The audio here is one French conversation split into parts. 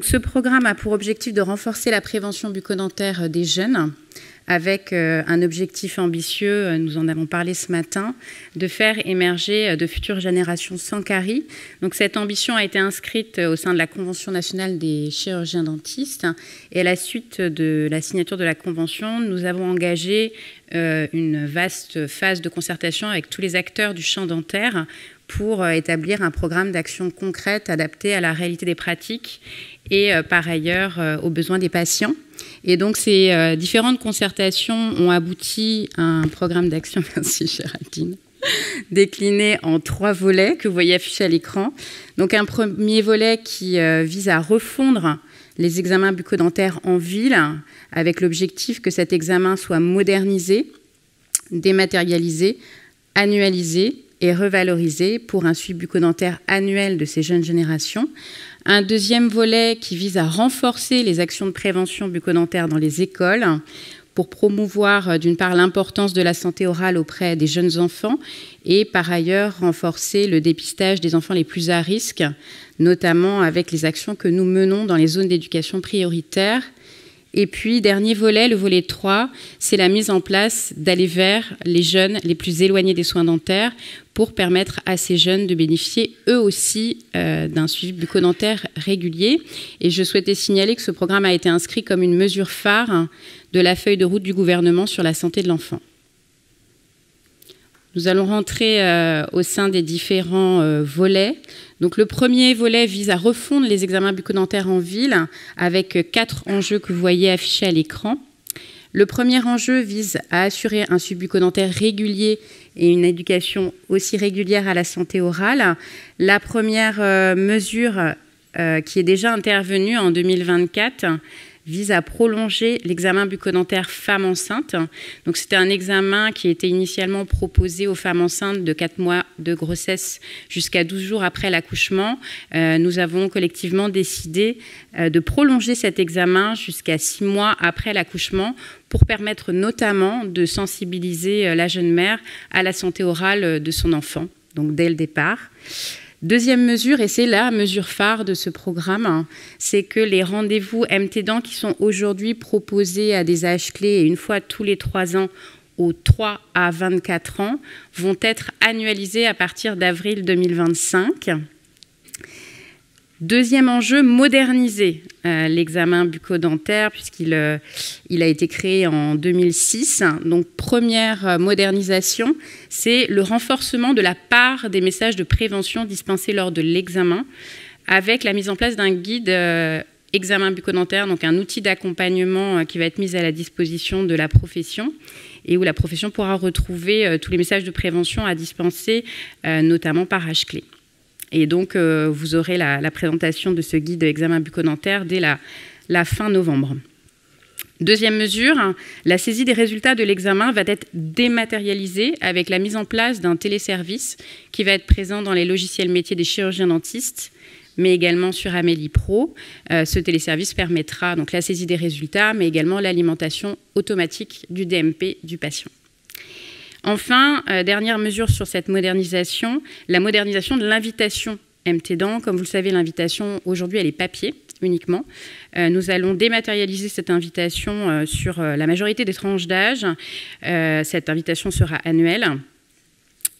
Ce programme a pour objectif de renforcer la prévention bucco-dentaire des jeunes avec un objectif ambitieux, nous en avons parlé ce matin, de faire émerger de futures générations sans caries. Donc cette ambition a été inscrite au sein de la Convention nationale des chirurgiens dentistes et à la suite de la signature de la Convention, nous avons engagé une vaste phase de concertation avec tous les acteurs du champ dentaire pour établir un programme d'action concrète adapté à la réalité des pratiques et par ailleurs aux besoins des patients. Et donc ces différentes concertations ont abouti à un programme d'action, merci Géraldine, décliné en 3 volets que vous voyez affichés à l'écran. Donc un premier volet qui vise à refondre les examens bucco-dentaires en ville avec l'objectif que cet examen soit modernisé, dématérialisé, annualisé et revalorisé pour un suivi bucco-dentaire annuel de ces jeunes générations. Un deuxième volet qui vise à renforcer les actions de prévention bucco-dentaire dans les écoles pour promouvoir d'une part l'importance de la santé orale auprès des jeunes enfants et par ailleurs renforcer le dépistage des enfants les plus à risque, notamment avec les actions que nous menons dans les zones d'éducation prioritaire. Et puis, dernier volet, le volet 3, c'est la mise en place d'aller vers les jeunes les plus éloignés des soins dentaires pour permettre à ces jeunes de bénéficier eux aussi d'un suivi bucco-dentaire régulier. Et je souhaitais signaler que ce programme a été inscrit comme une mesure phare de la feuille de route du gouvernement sur la santé de l'enfant. Nous allons rentrer au sein des différents volets. Donc, le premier volet vise à refondre les examens bucco-dentaires en ville avec 4 enjeux que vous voyez affichés à l'écran. Le premier enjeu vise à assurer un suivi bucco-dentaire régulier et une éducation aussi régulière à la santé orale. La première mesure qui est déjà intervenue en 2024 vise à prolonger l'examen bucco-dentaire femmes enceintes. Donc c'était un examen qui était initialement proposé aux femmes enceintes de 4 mois de grossesse jusqu'à 12 jours après l'accouchement. Nous avons collectivement décidé de prolonger cet examen jusqu'à 6 mois après l'accouchement pour permettre notamment de sensibiliser la jeune mère à la santé orale de son enfant, donc dès le départ. Deuxième mesure, et c'est la mesure phare de ce programme, c'est que les rendez-vous MT-Dents qui sont aujourd'hui proposés à des âges clés et une fois tous les 3 ans aux 3 à 24 ans vont être annualisés à partir d'avril 2025. Deuxième enjeu, moderniser l'examen bucco-dentaire puisqu'il a été créé en 2006. Donc première modernisation, c'est le renforcement de la part des messages de prévention dispensés lors de l'examen avec la mise en place d'un guide examen bucco-dentaire, donc un outil d'accompagnement qui va être mis à la disposition de la profession et où la profession pourra retrouver tous les messages de prévention à dispenser, notamment par âge clé. Et donc, vous aurez la présentation de ce guide examen bucco-dentaire dès la fin novembre. Deuxième mesure, la saisie des résultats de l'examen va être dématérialisée avec la mise en place d'un téléservice qui va être présent dans les logiciels métiers des chirurgiens dentistes, mais également sur Amélie Pro. Ce téléservice permettra donc la saisie des résultats, mais également l'alimentation automatique du DMP du patient. Enfin, dernière mesure sur cette modernisation, la modernisation de l'invitation MT-Dents. Comme vous le savez, l'invitation aujourd'hui, elle est papier uniquement. Nous allons dématérialiser cette invitation sur la majorité des tranches d'âge. Cette invitation sera annuelle.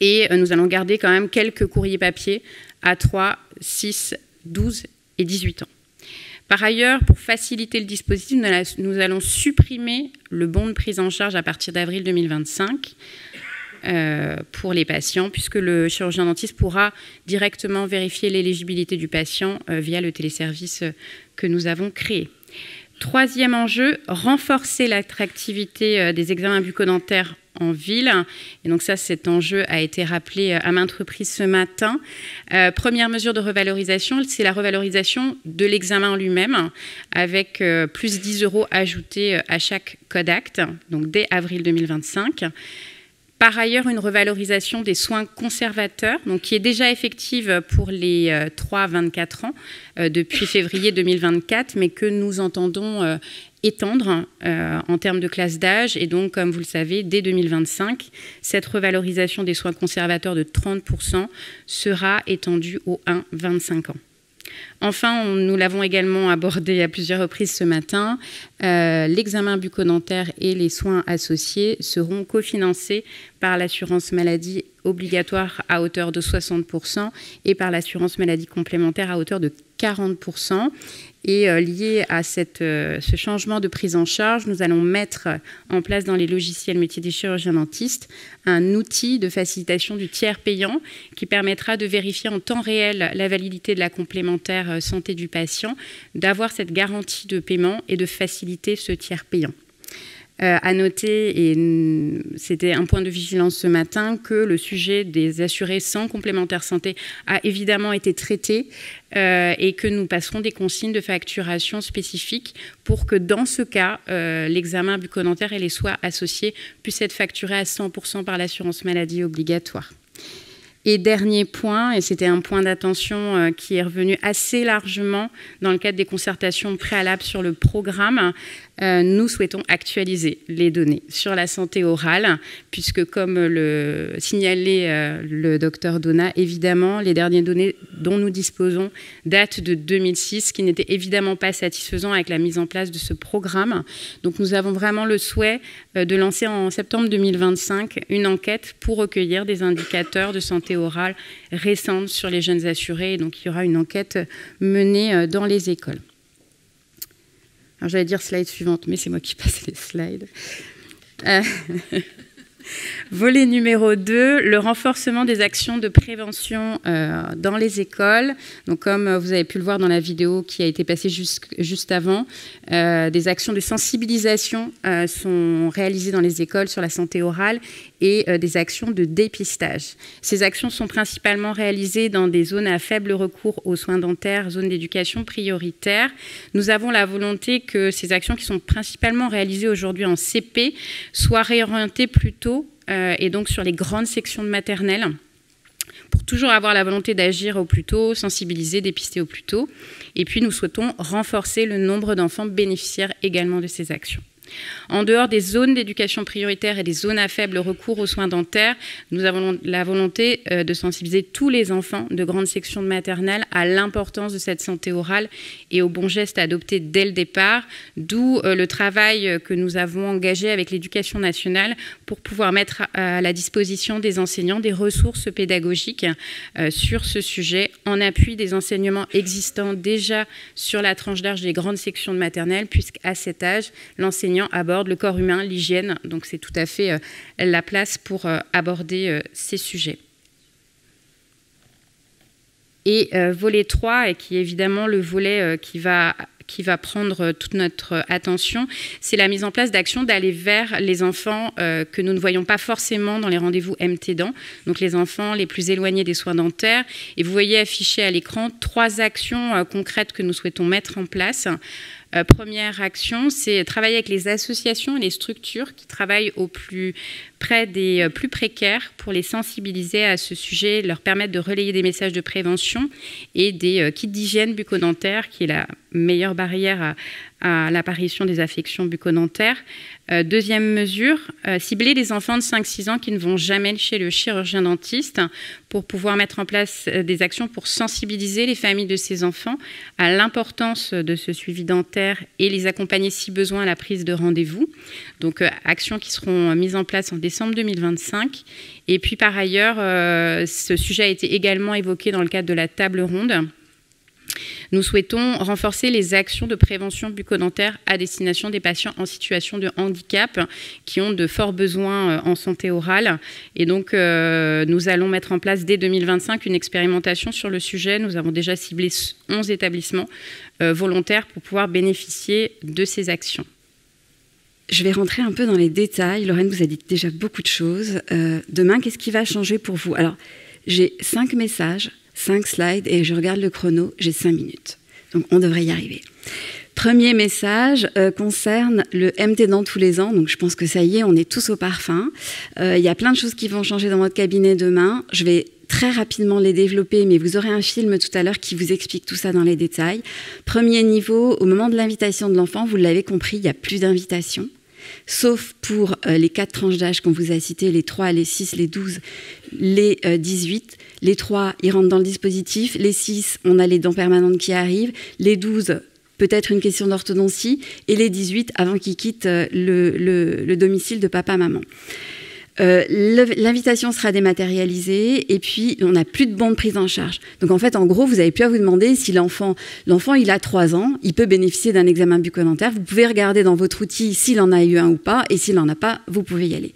Et nous allons garder quand même quelques courriers papier à 3, 6, 12 et 18 ans. Par ailleurs, pour faciliter le dispositif, nous allons supprimer le bon de prise en charge à partir d'avril 2025 pour les patients, puisque le chirurgien dentiste pourra directement vérifier l'éligibilité du patient via le téléservice que nous avons créé. Troisième enjeu, renforcer l'attractivité des examens bucco-dentaires en ville. Et donc ça, cet enjeu a été rappelé à maintes reprises ce matin. Première mesure de revalorisation, c'est la revalorisation de l'examen en lui-même, avec plus 10 € ajoutés à chaque code acte, donc dès avril 2025. Par ailleurs, une revalorisation des soins conservateurs, donc qui est déjà effective pour les 3-24 ans depuis février 2024, mais que nous entendons étendre en termes de classe d'âge. Et donc, comme vous le savez, dès 2025, cette revalorisation des soins conservateurs de 30% sera étendue aux 1-25 ans. Enfin, nous l'avons également abordé à plusieurs reprises ce matin, l'examen bucco-dentaire et les soins associés seront cofinancés par l'assurance maladie obligatoire à hauteur de 60% et par l'assurance maladie complémentaire à hauteur de 40%. Et lié à ce changement de prise en charge, nous allons mettre en place dans les logiciels métiers des chirurgiens dentistes un outil de facilitation du tiers payant qui permettra de vérifier en temps réel la validité de la complémentaire santé du patient, d'avoir cette garantie de paiement et de faciliter ce tiers payant. À noter, et c'était un point de vigilance ce matin, que le sujet des assurés sans complémentaire santé a évidemment été traité et que nous passerons des consignes de facturation spécifiques pour que dans ce cas, l'examen bucco-dentaire et les soins associés puissent être facturés à 100% par l'assurance maladie obligatoire. Et dernier point, et c'était un point d'attention qui est revenu assez largement dans le cadre des concertations préalables sur le programme, nous souhaitons actualiser les données sur la santé orale, puisque comme le signalait le docteur Donat, évidemment, les dernières données dont nous disposons datent de 2006, qui n'étaient évidemment pas satisfaisants avec la mise en place de ce programme. Donc nous avons vraiment le souhait de lancer en septembre 2025 une enquête pour recueillir des indicateurs de santé orale récentes sur les jeunes assurés. Donc il y aura une enquête menée dans les écoles. Alors j'allais dire slide suivante, mais c'est moi qui passe les slides. Volet numéro 2, le renforcement des actions de prévention dans les écoles. Donc, comme vous avez pu le voir dans la vidéo qui a été passée juste avant, des actions de sensibilisation sont réalisées dans les écoles sur la santé orale et des actions de dépistage. Ces actions sont principalement réalisées dans des zones à faible recours aux soins dentaires, zones d'éducation prioritaire. Nous avons la volonté que ces actions qui sont principalement réalisées aujourd'hui en CP soient réorientées plutôt et donc sur les grandes sections de maternelle, pour toujours avoir la volonté d'agir au plus tôt, sensibiliser, dépister au plus tôt. Et puis nous souhaitons renforcer le nombre d'enfants bénéficiaires également de ces actions. En dehors des zones d'éducation prioritaire et des zones à faible recours aux soins dentaires, nous avons la volonté de sensibiliser tous les enfants de grandes sections de maternelle à l'importance de cette santé orale et aux bons gestes à adopter dès le départ, d'où le travail que nous avons engagé avec l'Éducation nationale pour pouvoir mettre à la disposition des enseignants des ressources pédagogiques sur ce sujet, en appui des enseignements existants déjà sur la tranche d'âge des grandes sections de maternelle, puisqu'à cet âge, l'enseignant aborde le corps humain, l'hygiène, donc c'est tout à fait la place pour aborder ces sujets. Et volet 3, et qui est évidemment le volet qui va prendre toute notre attention, c'est la mise en place d'actions d'aller vers les enfants que nous ne voyons pas forcément dans les rendez-vous MT-Dents, donc les enfants les plus éloignés des soins dentaires. Et vous voyez affiché à l'écran 3 actions concrètes que nous souhaitons mettre en place. Première action, c'est travailler avec les associations et les structures qui travaillent au plus près des plus précaires pour les sensibiliser à ce sujet, leur permettre de relayer des messages de prévention et des kits d'hygiène bucco-dentaire, qui est la meilleure barrière à l'apparition des affections bucco-dentaires. Deuxième mesure, cibler les enfants de 5-6 ans qui ne vont jamais chez le chirurgien dentiste pour pouvoir mettre en place des actions pour sensibiliser les familles de ces enfants à l'importance de ce suivi dentaire et les accompagner si besoin à la prise de rendez-vous. Donc, actions qui seront mises en place en décembre 2025. Et puis, par ailleurs, ce sujet a été également évoqué dans le cadre de la table ronde. Nous souhaitons renforcer les actions de prévention bucco-dentaire à destination des patients en situation de handicap qui ont de forts besoins en santé orale. Et donc, nous allons mettre en place dès 2025 une expérimentation sur le sujet. Nous avons déjà ciblé 11 établissements volontaires pour pouvoir bénéficier de ces actions. Je vais rentrer un peu dans les détails. Lorraine vous a dit déjà beaucoup de choses. Demain, qu'est-ce qui va changer pour vous? Alors, j'ai 5 messages, 5 slides et je regarde le chrono, j'ai 5 minutes. Donc, on devrait y arriver. Premier message concerne le MT-Dents tous les ans. Donc, je pense que ça y est, on est tous au parfum. Il y a plein de choses qui vont changer dans votre cabinet demain. Je vais très rapidement les développer, mais vous aurez un film tout à l'heure qui vous explique tout ça dans les détails. Premier niveau, au moment de l'invitation de l'enfant, vous l'avez compris, il n'y a plus d'invitation. sauf pour les 4 tranches d'âge qu'on vous a citées, les 3, les 6, les 12, les 18. Les 3, ils rentrent dans le dispositif. Les 6, on a les dents permanentes qui arrivent. Les 12, peut-être une question d'orthodontie. Et les 18, avant qu'ils quittent le domicile de papa-maman. L'invitation sera dématérialisée et puis on n'a plus de bon de prise en charge. Donc en fait, en gros, vous n'avez plus à vous demander si l'enfant il a 3 ans, il peut bénéficier d'un examen bucco-dentaire. Vous pouvez regarder dans votre outil s'il en a eu un ou pas, et s'il n'en a pas, vous pouvez y aller.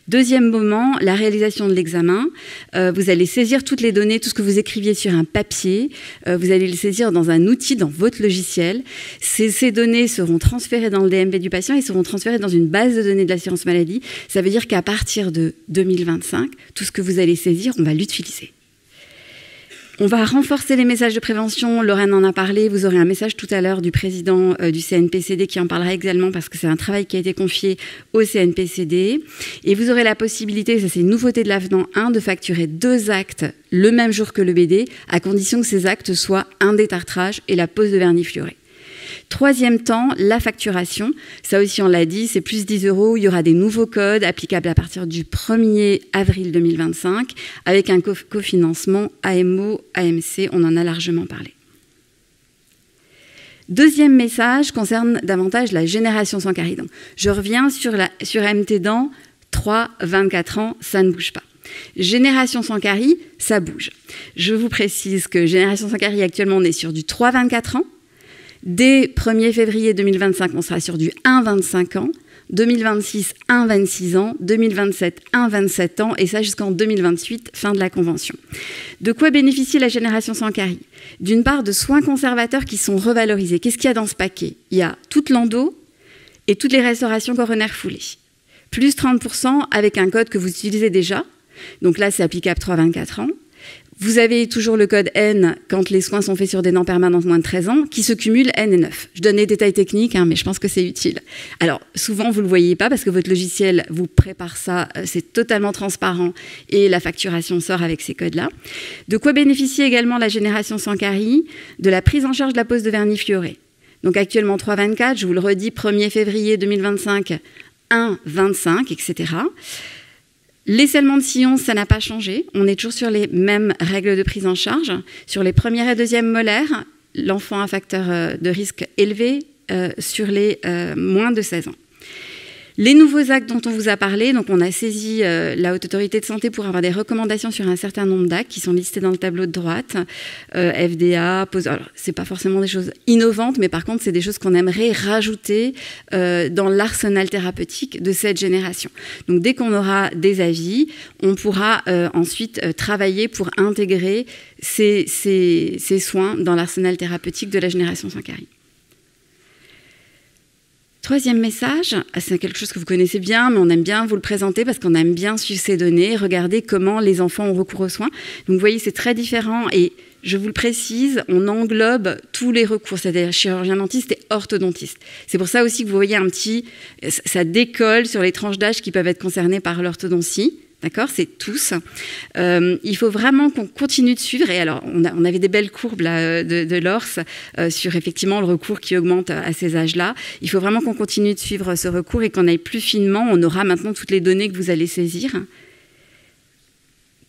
Deuxième moment, la réalisation de l'examen. Vous allez saisir toutes les données, tout ce que vous écriviez sur un papier, vous allez le saisir dans un outil, dans votre logiciel. Ces données seront transférées dans le DMP du patient et seront transférées dans une base de données de l'assurance maladie. Ça veut dire qu'à partir de 2025, tout ce que vous allez saisir, on va l'utiliser. On va renforcer les messages de prévention. Lorraine en a parlé. Vous aurez un message tout à l'heure du président du CNPCD qui en parlera également parce que c'est un travail qui a été confié au CNPCD. Et vous aurez la possibilité, ça c'est une nouveauté de l'avenant 1, de facturer 2 actes le même jour que le BD, à condition que ces actes soient un détartrage et la pose de vernis fluoré. Troisième temps, la facturation. Ça aussi, on l'a dit, c'est plus 10 €. Il y aura des nouveaux codes applicables à partir du 1er avril 2025 avec un cofinancement AMO, AMC. On en a largement parlé. Deuxième message concerne davantage la génération sans carie. Donc, je reviens sur MT Dents, 3-24 ans, ça ne bouge pas. Génération sans carie, ça bouge. Je vous précise que Génération sans carie, actuellement, on est sur du 3-24 ans. Dès 1er février 2025, on sera sur du 1-25 ans, 2026, 1-26 ans, 2027, 1-27 ans, et ça jusqu'en 2028, fin de la convention. De quoi bénéficie la génération sans carie? D'une part, de soins conservateurs qui sont revalorisés. Qu'est-ce qu'il y a dans ce paquet? Il y a toute l'endo et toutes les restaurations coronaires foulées. Plus 30% avec un code que vous utilisez déjà. Donc là, c'est applicable 3-24 ans. Vous avez toujours le code N quand les soins sont faits sur des dents permanentes moins de 13 ans, qui se cumulent N et 9. Je donne les détails techniques, mais je pense que c'est utile. Alors, souvent, vous ne le voyez pas parce que votre logiciel vous prépare ça, c'est totalement transparent et la facturation sort avec ces codes-là. De quoi bénéficie également la génération sans carie? De la prise en charge de la pose de vernis fluoré. Donc actuellement 3-24, je vous le redis, 1er février 2025, 1-25, etc. Les scellements de sillon, ça n'a pas changé. On est toujours sur les mêmes règles de prise en charge. Sur les premières et deuxièmes molaires, l'enfant a un facteur de risque élevé sur les moins de 16 ans. Les nouveaux actes dont on vous a parlé, donc on a saisi la Haute Autorité de Santé pour avoir des recommandations sur un certain nombre d'actes qui sont listés dans le tableau de droite. FDA, pose. Alors, c'est pas forcément des choses innovantes, mais par contre, c'est des choses qu'on aimerait rajouter dans l'arsenal thérapeutique de cette génération. Donc, dès qu'on aura des avis, on pourra ensuite travailler pour intégrer ces soins dans l'arsenal thérapeutique de la génération sans carie. Troisième message, c'est quelque chose que vous connaissez bien, mais on aime bien vous le présenter parce qu'on aime bien suivre ces données, regarder comment les enfants ont recours aux soins. Donc vous voyez, c'est très différent et je vous le précise, on englobe tous les recours, c'est-à-dire chirurgien dentiste et orthodontiste. C'est pour ça aussi que vous voyez ça décolle sur les tranches d'âge qui peuvent être concernées par l'orthodontie. D'accord, c'est tous. Il faut vraiment qu'on continue de suivre. Et alors, on avait des belles courbes là, de l'ORS sur effectivement le recours qui augmente à ces âges-là. Il faut vraiment qu'on continue de suivre ce recours et qu'on aille plus finement. On aura maintenant toutes les données que vous allez saisir.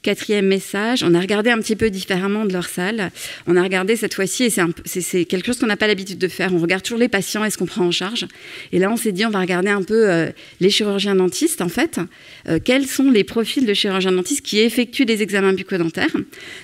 Quatrième message, on a regardé un petit peu différemment de leur salle. On a regardé cette fois-ci, et c'est quelque chose qu'on n'a pas l'habitude de faire. On regarde toujours les patients et ce qu'on prend en charge. Et là, on s'est dit, on va regarder un peu les chirurgiens dentistes, en fait. Quels sont les profils de chirurgiens dentistes qui effectuent des examens bucco-dentaires?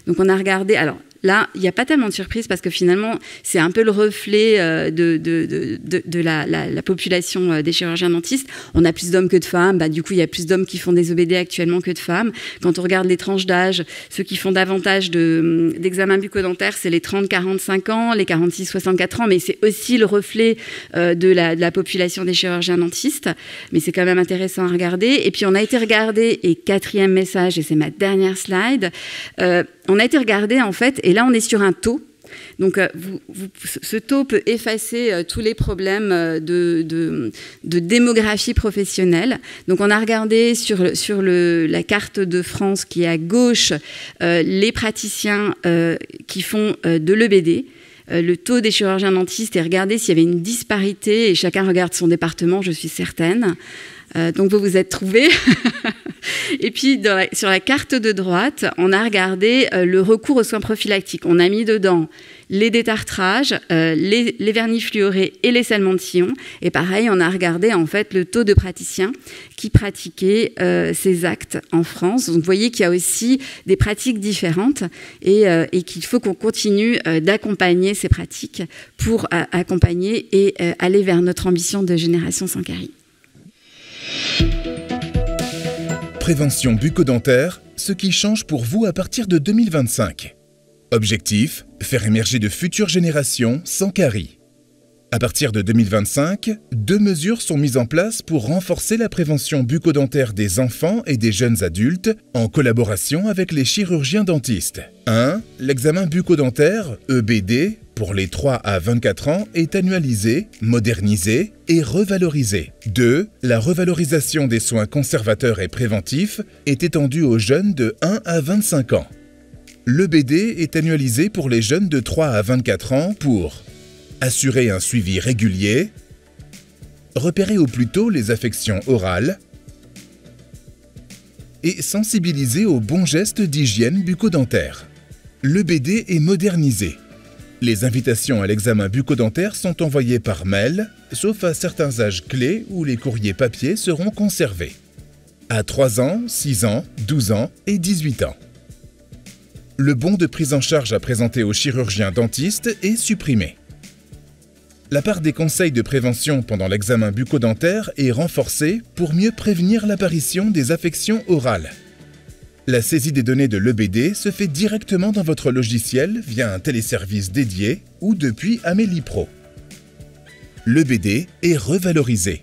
Donc, on a regardé... Alors, là, il n'y a pas tellement de surprise parce que finalement, c'est un peu le reflet de la population des chirurgiens dentistes. On a plus d'hommes que de femmes. Du coup, il y a plus d'hommes qui font des OBD actuellement que de femmes. Quand on regarde les tranches d'âge, ceux qui font davantage d'examens bucco-dentaires, c'est les 30-45 ans, les 46-64 ans, mais c'est aussi le reflet de la population des chirurgiens dentistes. Mais c'est quand même intéressant à regarder. Et puis, on a été regarder, et quatrième message, et c'est ma dernière slide, on a été regarder, en fait, et là, on est sur un taux. Donc, ce taux peut effacer tous les problèmes de démographie professionnelle. Donc, on a regardé sur la carte de France qui est à gauche les praticiens qui font de l'EBD. le taux des chirurgiens dentistes et regarder s'il y avait une disparité, et chacun regarde son département, je suis certaine. Donc vous vous êtes trouvés. Et puis sur la carte de droite, on a regardé le recours aux soins prophylactiques. On a mis dedans les détartrages, les vernis fluorés et les scellements de sillon. Et pareil, on a regardé en fait le taux de praticiens qui pratiquaient ces actes en France. Donc vous voyez qu'il y a aussi des pratiques différentes et qu'il faut qu'on continue d'accompagner ces pratiques pour accompagner et aller vers notre ambition de génération sans carie. Prévention bucco-dentaire, ce qui change pour vous à partir de 2025. Objectif, faire émerger de futures générations sans carie. À partir de 2025, 2 mesures sont mises en place pour renforcer la prévention bucco-dentaire des enfants et des jeunes adultes en collaboration avec les chirurgiens dentistes. 1. L'examen bucco-dentaire, EBD, pour les 3 à 24 ans est annualisé, modernisé et revalorisé. 2. La revalorisation des soins conservateurs et préventifs est étendue aux jeunes de 1 à 25 ans. L'EBD est annualisé pour les jeunes de 3 à 24 ans pour assurer un suivi régulier, repérer au plus tôt les affections orales et sensibiliser aux bons gestes d'hygiène bucco-dentaire. L'EBD est modernisé. Les invitations à l'examen bucco-dentaire sont envoyées par mail, sauf à certains âges clés où les courriers papier seront conservés. À 3 ans, 6 ans, 12 ans et 18 ans. Le bon de prise en charge à présenter au chirurgien dentiste est supprimé. La part des conseils de prévention pendant l'examen bucco-dentaire est renforcée pour mieux prévenir l'apparition des affections orales. La saisie des données de l'EBD se fait directement dans votre logiciel via un téléservice dédié ou depuis Amélie Pro. L'EBD est revalorisé.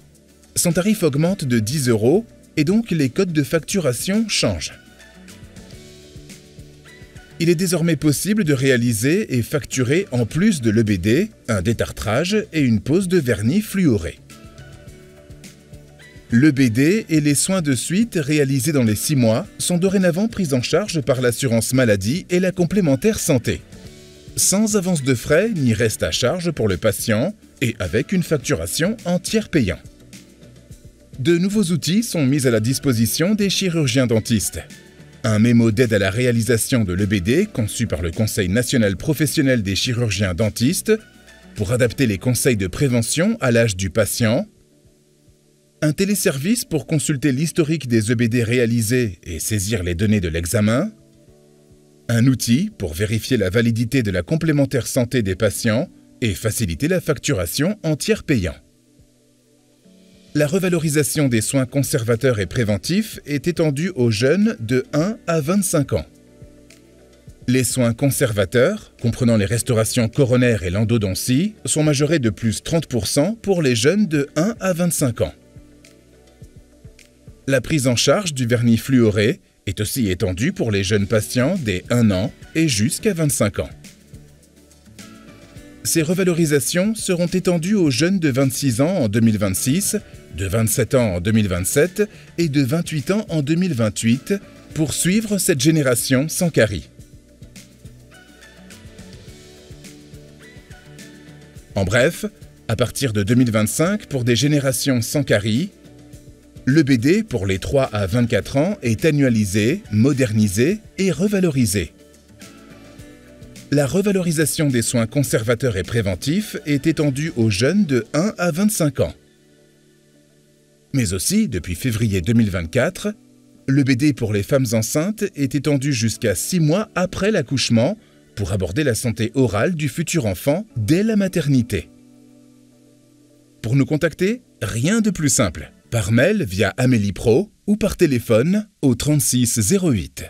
Son tarif augmente de 10 € et donc les codes de facturation changent. Il est désormais possible de réaliser et facturer en plus de l'EBD, un détartrage et une pose de vernis fluoré. L'EBD et les soins de suite réalisés dans les 6 mois sont dorénavant pris en charge par l'assurance maladie et la complémentaire santé. Sans avance de frais ni reste à charge pour le patient et avec une facturation en tiers payant. De nouveaux outils sont mis à la disposition des chirurgiens dentistes. Un mémo d'aide à la réalisation de l'EBD conçu par le Conseil national professionnel des chirurgiens dentistes pour adapter les conseils de prévention à l'âge du patient. Un téléservice pour consulter l'historique des EBD réalisés et saisir les données de l'examen. Un outil pour vérifier la validité de la complémentaire santé des patients et faciliter la facturation en tiers payant. La revalorisation des soins conservateurs et préventifs est étendue aux jeunes de 1 à 25 ans. Les soins conservateurs, comprenant les restaurations coronaires et l'endodontie, sont majorés de plus 30% pour les jeunes de 1 à 25 ans. La prise en charge du vernis fluoré est aussi étendue pour les jeunes patients dès 1 an et jusqu'à 25 ans. Ces revalorisations seront étendues aux jeunes de 26 ans en 2026, de 27 ans en 2027 et de 28 ans en 2028 pour suivre cette génération sans carie. En bref, à partir de 2025 pour des générations sans carie, l'EBD pour les 3 à 24 ans est annualisé, modernisé et revalorisé. La revalorisation des soins conservateurs et préventifs est étendue aux jeunes de 1 à 25 ans. Mais aussi, depuis février 2024, l'EBD pour les femmes enceintes est étendu jusqu'à 6 mois après l'accouchement pour aborder la santé orale du futur enfant dès la maternité. Pour nous contacter, rien de plus simple. Par mail via Amélie Pro ou par téléphone au 36 08.